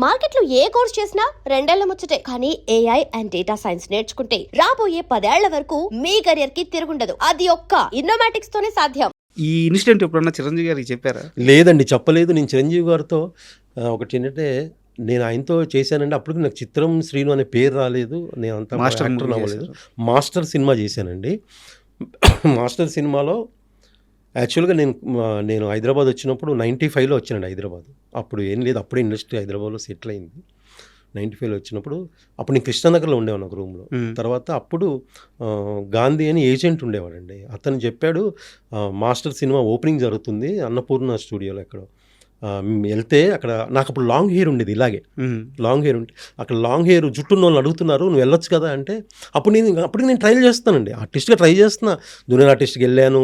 మార్కెట్లో ఏ కోర్స్ చేసినా రెండేళ్ల ముచ్చటే. కానీ ఏఐ అండ్ డేటా సైన్స్ నేర్చుకుంటే రాబోయే 10 ఏళ్ల వరకు మీ కెరియర్ కి తిరుగుండదు. అది ఒక్క ఇన్నోమాటిక్స్ తోనే సాధ్యం. ఈ ఇన్సిడెంట్ ఎప్పుడన్నా చిరంజీవి గారికి చెప్పారా? లేదండి, చెప్పలేదు. నేను చిరంజీవి గారితో ఒకటి ఏంటంటే, నేను ఆయనతో చేశానండి. అప్పటికి నాకు చిత్రం శ్రీను అనే పేరు రాలేదు. నేను అంత మాస్టర్ యాక్టర్ మూవీ అవ్వలేదు. చేశారు. మాస్టర్ సినిమా చేశానండి. మాస్టర్ సినిమాలో యాక్చువల్గా నేను హైదరాబాద్ వచ్చినప్పుడు 95లో వచ్చానండి హైదరాబాద్. అప్పుడు ఏం లేదు, అప్పుడే ఇండస్ట్రీ హైదరాబాద్లో సెటిల్ అయింది. 95లో వచ్చినప్పుడు అప్పుడు నేను కృష్ణానగర్లో ఉండేవాను ఒక రూమ్లో. తర్వాత అప్పుడు గాంధీ అని ఏజెంట్ ఉండేవాడండి. అతను చెప్పాడు, మాస్టర్ సినిమా ఓపెనింగ్ జరుగుతుంది అన్నపూర్ణ స్టూడియోలో ఎక్కడో. వెళ్తే అక్కడ నాకు అప్పుడు లాంగ్ హెయిర్ ఉండేది, ఇలాగే లాంగ్ హెయిర్ ఉంటే అక్కడ లాంగ్ హెయిర్ జుట్టున్న వాళ్ళని అడుగుతున్నారు, నువ్వు వెళ్ళొచ్చు కదా అంటే, అప్పటికి నేను ట్రై చేస్తానండి, ఆర్టిస్ట్గా ట్రై చేస్తున్నా. జూనియర్ ఆర్టిస్ట్కి వెళ్ళాను,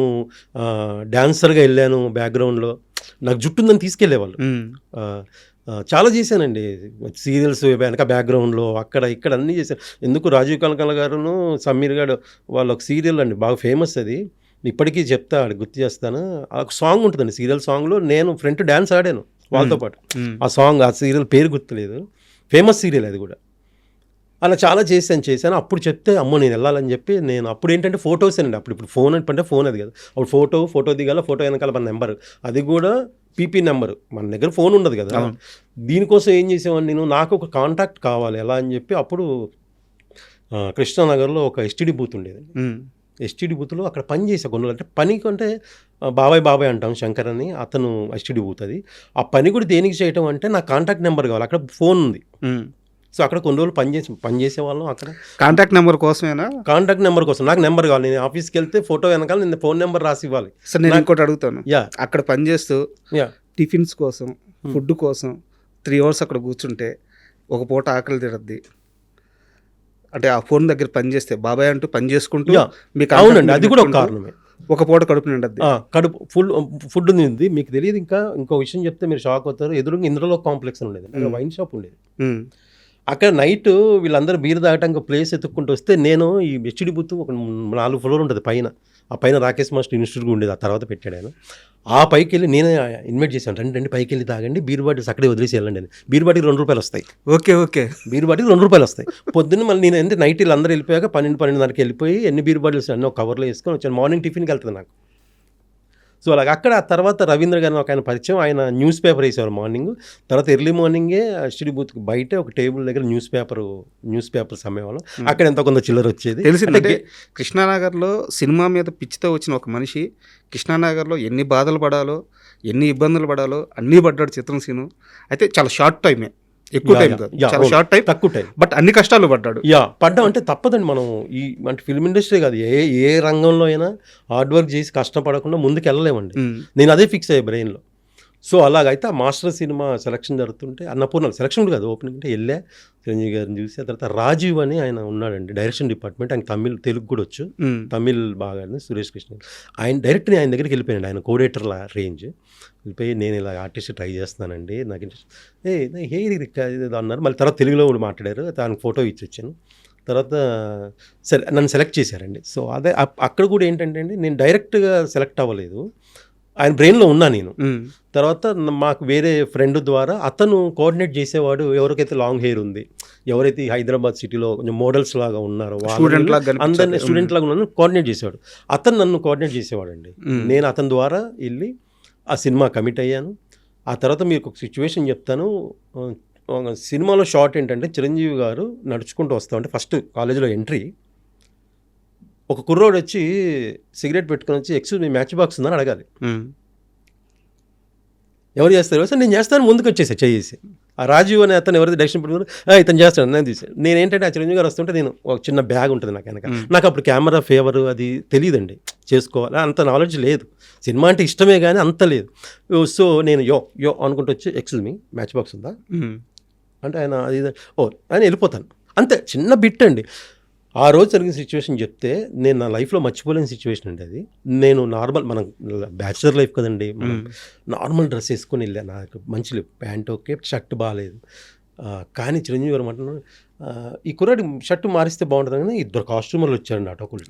డాన్సర్గా వెళ్ళాను, బ్యాక్గ్రౌండ్లో నాకు జుట్టు ఉందని తీసుకెళ్ళేవాళ్ళు. చాలా చేశానండి, సీరియల్స్ వెనక బ్యాక్గ్రౌండ్లో అక్కడ ఇక్కడ అన్నీ చేశాను. ఎందుకు రాజీవ్ కనకాల గారును సమీర్ గారు వాళ్ళ ఒక సీరియల్ అండి, బాగా ఫేమస్ అది, ఇప్పటికీ చెప్తా, గుర్తు చేస్తాను. ఒక సాంగ్ ఉంటుందండి, సీరియల్ సాంగ్లో నేను ఫ్రంట్ డ్యాన్స్ ఆడాను వాళ్ళతో పాటు. ఆ సీరియల్ పేరు గుర్తులేదు, ఫేమస్ సీరియల్ అది కూడా. అలా చాలా చేశాను. అప్పుడు చెప్తే అమ్మో నేను వెళ్ళాలని చెప్పి, నేను అప్పుడు ఏంటంటే ఫొటోస్ అండి, ఇప్పుడు ఫోన్ అంటే ఫోన్ అది కదా, అప్పుడు ఫోటో దిగాల, ఫోటో వెనకాల మన నెంబర్, అది కూడా పీపీ నెంబర్, మన దగ్గర ఫోన్ ఉండదు కదా. దీనికోసం ఏం చేసేవాడిని నేను, నాకు ఒక కాంటాక్ట్ కావాలి ఎలా అని చెప్పి, అప్పుడు కృష్ణానగర్లో ఒక ఎస్టీడీ బూత్ ఉండేది. ఎస్టీడీ బూత్లో అక్కడ పని చేసే కొన్ని, అంటే పని కంటే బాబాయ్ అంటాం, శంకర్ అని, అతను ఎస్టీడీ బూత్ అది. ఆ పని కూడా దేనికి చేయటం అంటే, నాకు కాంటాక్ట్ నెంబర్ కావాలి, అక్కడ ఫోన్ ఉంది. సో అక్కడ కొన్ని రోజులు పని చేసే వాళ్ళం అక్కడ. కాంటాక్ట్ నెంబర్ కోసమేనా? కాంటాక్ట్ నెంబర్ కోసం నాకు నెంబర్ కావాలి. నేను ఆఫీస్కి వెళ్తే ఫోటో వెనకాల నేను ఫోన్ నెంబర్ రాసి ఇవ్వాలి. సార్ నేను ఇంకోటి అడుగుతాను, అక్కడ పని చేస్తూ టిఫిన్స్ కోసం, ఫుడ్ కోసం 3 hours అక్కడ కూర్చుంటే ఒక పూట ఆకలి తిరద్ది అంటే, ఆ ఫోన్ దగ్గర పని చేస్తే బాబాయ్ అంటూ పని చేసుకుంటూ మీకు, అవునండి, అది కూడా ఒక కారణమే. ఒక పూట కడుపు నిండద్ది, కడుపు ఫుడ్ ఉంది. మీకు తెలియదు, ఇంకో విషయం చెప్తే మీరు షాక్ అవుతారు. ఎదురుగా ఇంద్రలో కాంప్లెక్స్ ఉండేది, వైన్ షాప్ ఉండేది. అక్కడ నైట్ వీళ్ళందరూ బీర్ తాగటానికి ప్లేస్ ఎత్తుక్కుంటూ వస్తే, నేను ఈ హెచ్డి బూత్ ఒక 4 floor ఉంటుంది పైన, ఆ పైన రాకేష్ మాస్టర్ ఇన్స్టిట్యూట్ ఉండేది, ఆ తర్వాత పెట్టాడు ఆయన. ఆ పైకి వెళ్ళి నేనే ఇన్వైట్ చేశాను, రండి పైకి వెళ్ళి తాగండి, బీర్ బాటిల్స్ అక్కడే వదిలేసి వెళ్ళండి అని. బీర్ బాటిల్ ₹2 వస్తాయి. ఓకే బీర్ బాటిల్ ₹2 వస్తాయి. పొద్దున్న మళ్ళీ నేను అంటే నైట్ వీళ్ళందరూ వెళ్ళిపోయాక 12:30 వెళ్ళిపోయి ఎన్ని బీర్ బాటిల్స్ అన్నీ ఒక కవర్లో వేసుకొని వచ్చాను. మార్నింగ్ టిఫిన్కి వెళ్తుంది నాకు. సో అలాగ అక్కడ ఆ తర్వాత రవీంద్ర గారిని ఒక ఆయన పరిచయం, ఆయన న్యూస్ పేపర్ వేసేవారు మార్నింగ్. తర్వాత ఎర్లీ మార్నింగే ఎస్టీడీ బూత్కి బయట ఒక టేబుల్ దగ్గర న్యూస్ పేపర్స్ అమ్మేవాళ్ళం. అక్కడ ఎంత కొంత చిల్లర వచ్చేది. తెలిసిందంటే కృష్ణానగర్లో సినిమా మీద పిచ్చితో వచ్చిన ఒక మనిషి కృష్ణానగర్లో ఎన్ని బాధలు పడాలో, ఎన్ని ఇబ్బందులు పడాలో అన్నీ పడ్డాడు చిత్రం సీను. అయితే చాలా షార్ట్ టైమే, ఎక్కువ టైం కాదు, చాలా షార్ట్ టైం, తక్కువ టైం, బట్ అన్ని కష్టాలు పడ్డాడు. పడ్డాం అంటే తప్పదండి. మనం అంటే ఫిల్మ్ ఇండస్ట్రీ కాదు, ఏ రంగంలో అయినా హార్డ్ వర్క్ చేసి కష్టపడకుండా ముందుకు వెళ్ళలేమండి. నేను అదే ఫిక్స్ అయ్యే బ్రెయిన్లో. సో అలాగైతే ఆ మాస్టర్ సినిమా సెలక్షన్ జరుగుతుంటే, అన్నపూర్ణ సెలక్షన్ కూడా కాదు, ఓపెనింగ్ అంటే వెళ్ళా, చిరంజీవి గారిని చూసి. ఆ తర్వాత రాజీవ్ అని ఆయన ఉన్నాడండి, డైరెక్షన్ డిపార్ట్మెంట్, ఆయన తెలుగు కూడా వచ్చు, తమిళ్ బాగా, సురేష్ కృష్ణ. ఆయన డైరెక్ట్ని ఆయన దగ్గరికి వెళ్ళిపోయాడు, ఆయన కోడేటర్ల రేంజ్ వెళ్ళిపోయి, నేను ఇలా ఆర్టిస్ట్ ట్రై చేస్తున్నానండి, నాకు ఇంట్రెస్ట్ ఇది అన్నారు. మళ్ళీ తర్వాత తెలుగులో కూడా మాట్లాడారు, దానికి ఫోటో ఇచ్చి వచ్చాను. తర్వాత సరే నన్ను సెలెక్ట్ చేశారండి. సో అదే అక్కడ కూడా ఏంటంటే అండి, నేను డైరెక్ట్గా సెలెక్ట్ అవ్వలేదు, ఆయన బ్రెయిన్లో ఉన్నా నేను. తర్వాత మాకు వేరే ఫ్రెండ్ ద్వారా అతను కోఆర్డినేట్ చేసేవాడు, ఎవరికైతే లాంగ్ హెయిర్ ఉంది, ఎవరైతే హైదరాబాద్ సిటీలో కొంచెం మోడల్స్ లాగా ఉన్నారో, అందరినీ స్టూడెంట్ లాగా ఉన్నాను కోఆర్డినేట్ చేసేవాడు. అతను నన్ను కోఆర్డినేట్ చేసేవాడు అండి. నేను అతని ద్వారా వెళ్ళి ఆ సినిమా కమిట్ అయ్యాను. ఆ తర్వాత మీకు ఒక సిచ్యువేషన్ చెప్తాను. సినిమాలో షార్ట్ ఏంటంటే, చిరంజీవి గారు నడుచుకుంటూ వస్తా ఉంటే, ఫస్ట్ కాలేజీలో ఎంట్రీ, ఒక కుర్రోడు వచ్చి సిగరెట్ పెట్టుకొని వచ్చి, ఎక్స్క్యూజ్ మీ మ్యాచ్ బాక్స్ ఉందని అడగాలి. ఎవరు చేస్తారు సార్? నేను చేస్తాను, ముందుకు వచ్చేసా చేసి. ఆ రాజీవ్ అనే అతను ఎవరైతే డైరెక్షన్ పెట్టుకున్నారు, ఇతను చేస్తాను నేను తీసాను. నేనేంటంటే ఆ చిరంజీవి గారు వస్తుంటే, నేను ఒక చిన్న బ్యాగ్ ఉంటుంది నాకు వెనక. నాకు అప్పుడు కెమెరా ఫేవర్ అది తెలియదండి, చేసుకోవాలి అంత నాలెడ్జ్ లేదు, సినిమా అంటే ఇష్టమే కానీ అంత లేదు. సో నేను యో అనుకుంటూ వచ్చి, ఎక్స్క్యూజ్ మీ మ్యాచ్ బాక్స్ ఉందా అంటే, ఆయన అది ఆయన వెళ్ళిపోతాను, అంతే. చిన్న బిట్ అండి. ఆ రోజు జరిగిన సిచ్యువేషన్ చెప్తే, నేను నా లైఫ్లో మర్చిపోలేని సిచ్యువేషన్ అండి అది. నేను నార్మల్, మనం బ్యాచులర్ లైఫ్ కదండి, మనం నార్మల్ డ్రెస్ వేసుకొని వెళ్ళాను. నాకు మంచి ప్యాంట్ ఓకే, షర్ట్ బాగాలేదు. కానీ చిరంజీవి గారు అంటున్నాడు, ఈ కుర్రాడి షర్ట్ మారిస్తే బాగుంటుంది కానీ, 2 కాస్ట్యూమర్లు వచ్చారండి అటోకులు.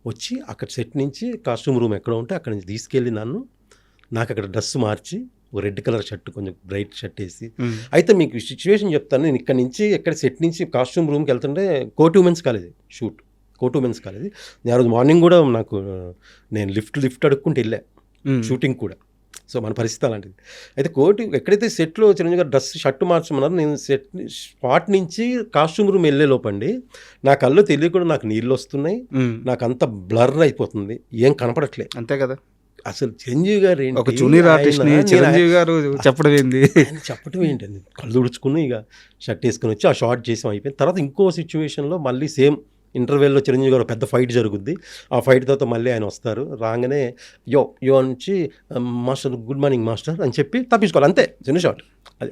వచ్చి అక్కడ సెట్ నుంచి కాస్ట్యూమ్ రూమ్ ఎక్కడ ఉంటే అక్కడ నుంచి తీసుకెళ్ళి నాకు అక్కడ డ్రెస్ మార్చి ఒక రెడ్ కలర్ షర్ట్, కొంచెం బ్రైట్ షర్ట్ వేసి. ఉమ్, అయితే మీకు సిచ్యువేషన్ చెప్తాను. నేను ఇక్కడ నుంచి సెట్ నుంచి కాస్ట్యూమ్ రూమ్కి వెళ్తుంటే కోటి ఉమెన్స్ కాలేజ్ షూట్, కోటి ఉమెన్స్ కాలేజ్. నేను ఆ రోజు మార్నింగ్ కూడా నాకు నేను లిఫ్ట్ అడుక్కుంటూ వెళ్ళా ఉమ్, షూటింగ్ కూడా. సో మన పరిస్థితి అలాంటిది. అయితే ఎక్కడైతే సెట్లో చిరంజీవి గారు షర్ట్ మార్చమన్నారు, నేను స్పాట్ నుంచి కాస్ట్యూమ్ రూమ్ వెళ్ళే లోపండి నా కళ్ళు తెలియకుండా నాకు నీళ్ళు వస్తున్నాయి, ఉమ్, నాకు అంత బ్లర్ అయిపోతుంది, ఏం కనపడట్లే. అంతే కదా. అసలు చిరంజీవి గారు ఏంటి, ఒక జూనియర్ ఆర్టిస్ట్ ని చిరంజీవి గారు చెప్పడం ఏంది. ఆయన చెప్పడం ఏంటండి, కళ్ళు తుడుచుకుని ఇక షర్ట్ వేసుకుని వచ్చి ఆ షార్ట్ చేసాం, అయిపోయింది. తర్వాత ఇంకో సిచ్యువేషన్లో మళ్ళీ సేమ్ ఇంటర్వెల్లో చిరంజీవి గారు పెద్ద ఫైట్ జరుగుద్ది. ఆ ఫైట్ తర్వాత మళ్ళీ ఆయన వస్తారు, రాగానే యో నుంచి మాస్టర్ గుడ్ మార్నింగ్ మాస్టర్ అని చెప్పి తప్పించుకోవాలి, అంతే చిన్న షాట్.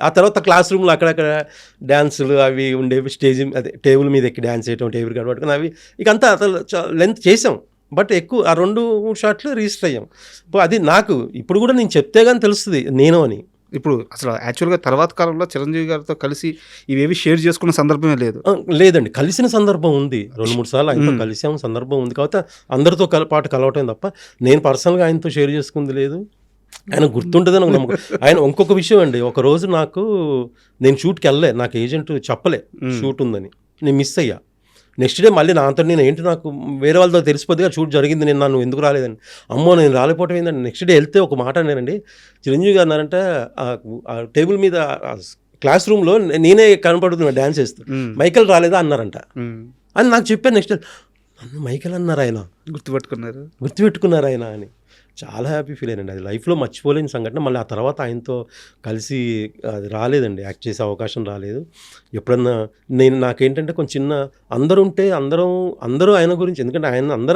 ఆ తర్వాత క్లాస్ రూమ్లో అక్కడక్కడ డ్యాన్సులు అవి ఉండేవి, స్టేజ్ అదే టేబుల్ మీద ఎక్కి డ్యాన్స్ చేయటం, టేబుల్ కట్టుకొని అవి ఇక అంతా అసలు లెంత్ చేసాం. బట్ ఎక్కువ ఆ 2 షాట్లు రిజిస్టర్ అయ్యాం. అది నాకు ఇప్పుడు కూడా నేను చెప్తే కానీ తెలుస్తుంది నేను అని. ఇప్పుడు అసలు యాక్చువల్గా తర్వాత కాలంలో చిరంజీవి గారితో కలిసి ఇవేవి షేర్ చేసుకున్న సందర్భమే లేదు. లేదండి, కలిసిన సందర్భం ఉంది, 2-3 సార్లు ఆయనతో కలిసాము, సందర్భం ఉంది. కాబట్టి అందరితో పాటు కలవటం తప్ప నేను పర్సనల్గా ఆయనతో షేర్ చేసుకుంది లేదు. ఆయన గుర్తుంటుందని ఒక నమ్మకం. ఆయన ఇంకొక విషయం అండి, ఒకరోజు నేను షూట్కి వెళ్ళలే, నాకు ఏజెంట్ చెప్పలే షూట్ ఉందని, నేను మిస్ అయ్యా. నెక్స్ట్ డే మళ్ళీ నాతో నేను ఏంటి, నాకు వేరే వాళ్ళతో తెలిసిపోతే షూట్ జరిగింది, నేను నన్ను ఎందుకు రాలేదని. అమ్మో నేను రాలేకపోవటం ఏంటండి. నెక్స్ట్ డే వెళ్తే ఒక మాట అన్నానండి, చిరంజీవి గారు అన్నారంటే ఆ టేబుల్ మీద క్లాస్ రూమ్లో నేనే కనపడుతున్నా డ్యాన్స్ చేస్తూ, మైకేల్ రాలేదా అన్నారంట అని నాకు చెప్పాను. నెక్స్ట్ నన్ను మైకేల్ అన్నారు, ఆయన గుర్తుపెట్టుకున్నారు ఆయన అని. చాలా హ్యాపీ ఫీల్ అయ్యానండి. అది లైఫ్లో మర్చిపోలేని సంఘటన. మళ్ళీ ఆ తర్వాత ఆయనతో కలిసి అది రాలేదండి, యాక్ట్ చేసే అవకాశం రాలేదు. ఎప్పుడన్నా నాకేంటంటే కొంచెం చిన్న అందరూ ఆయన గురించి, ఎందుకంటే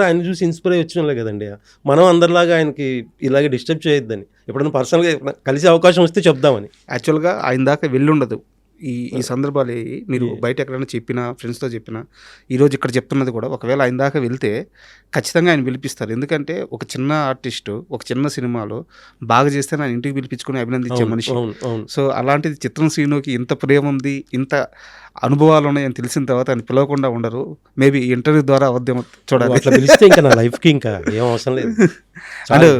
ఆయన చూసి ఇన్స్పైర్ అయ్యి వచ్చిన వాళ్ళే కదండి. మనం అందరిలాగా ఆయనకి ఇలాగే డిస్టర్బ్ చేయొద్దని, ఎప్పుడన్నా పర్సనల్గా కలిసే అవకాశం వస్తే చెప్దామని. యాక్చువల్గా ఆయన దాకా వెళ్ళుండదు ఈ సందర్భాలు. మీరు బయట ఎక్కడైనా చెప్పినా, ఫ్రెండ్స్తో చెప్పినా, ఈరోజు ఇక్కడ చెప్తున్నది కూడా, ఒకవేళ ఆయన దాకా వెళ్తే ఖచ్చితంగా ఆయన పిలిపిస్తారు. ఎందుకంటే ఒక చిన్న ఆర్టిస్టు ఒక చిన్న సినిమాలో బాగా చేస్తే ఆయన ఇంటికి పిలిపించుకుని అభినందించే మనిషి. సో అలాంటిది చిత్రం శ్రీనుకి ఇంత ప్రేమ ఉంది, ఇంత అనుభవాలు ఉన్నాయని తెలిసిన తర్వాత ఆయన పిలవకుండా ఉండరు. మేబీ ఇంటర్వ్యూ ద్వారా అవద్దేమో చూడాలి. అట్లా పిలిస్తే ఇంకా నా లైఫ్కి ఇంకా ఏం అవసరం లేదు. అండ్